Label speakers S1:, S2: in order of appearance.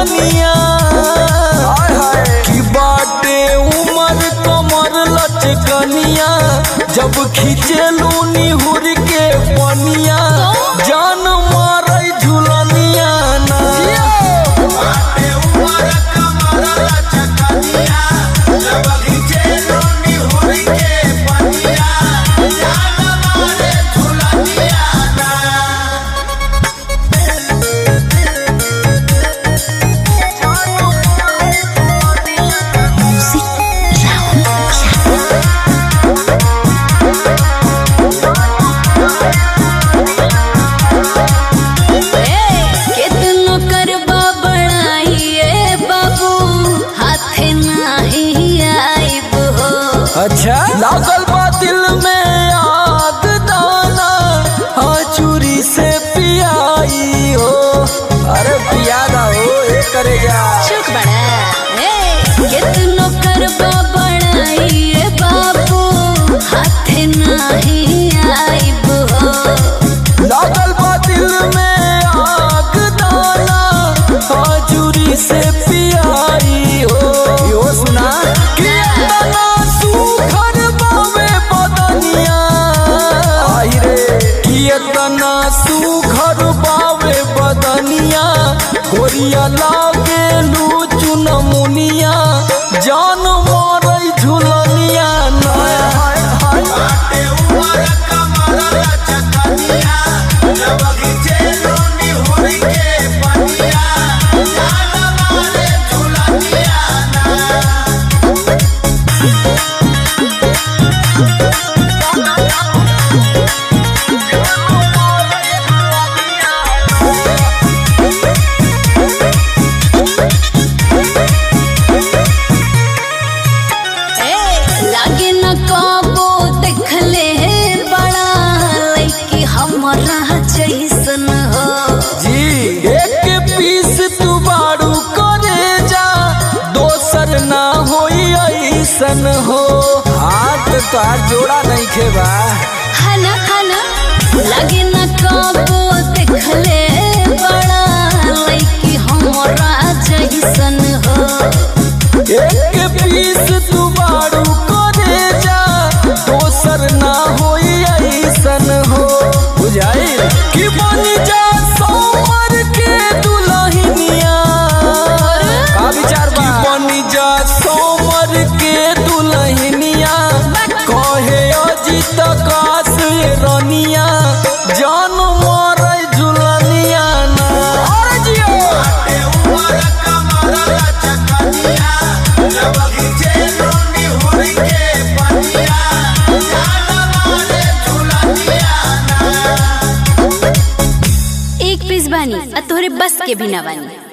S1: झुलनिया की बाटे उमर कमर लचकनिया जब खींचेलू निहुर के पनिया जान मारे झुलनिया ना बाटे उमर कमर लचकनिया जब खींचेलू निहुर के पनिया जान मारे झुलनिया ना। अच्छा लागल बा दिल में आग दाना हाँ चूरी से पियाई हो अरे पियादा हो ये करे जा
S2: चुप बड़ा कितनो करबा बड़ाई रे बाबू हाथ नाही आइब हो
S1: लागल बा दिल में आग दाना हाँ चूरी से पियाई हो यो सुना कि इतना सुघर बावे बदनिया गोरिया लागे लू चुनमुनिया जान मारे झुलनिया बाटे उमर कमर लचकनिया जब खींचेलू निहुर के पनिया जान मारे झुलनिया
S2: जैसन हो
S1: जी एक पीस तू बारू करे जा दोसर ना होई ऐसन हो हाथ तार जोड़ा नहीं खेबा
S2: हना हना लगे न कबो देखले बड़ा लइकी हमरा जैसन हो
S1: एक पीस तू बारू करे जा दोसर ना होई ऐसन हो बुझाई कि बनी जा सोमर के दुल्हनिया का विचार बा बनी जा सोमर के दुल्हनिया कहे अजित काश रनिया जान मारे झुलनिया ना अरे जियो बाटे उमर कमर लचकनिया जब खींचेलू निहुर के पनिया जान मारे झुलनिया ना।
S2: एक पीस बानी आ तोहरे बस के भी ना बानी।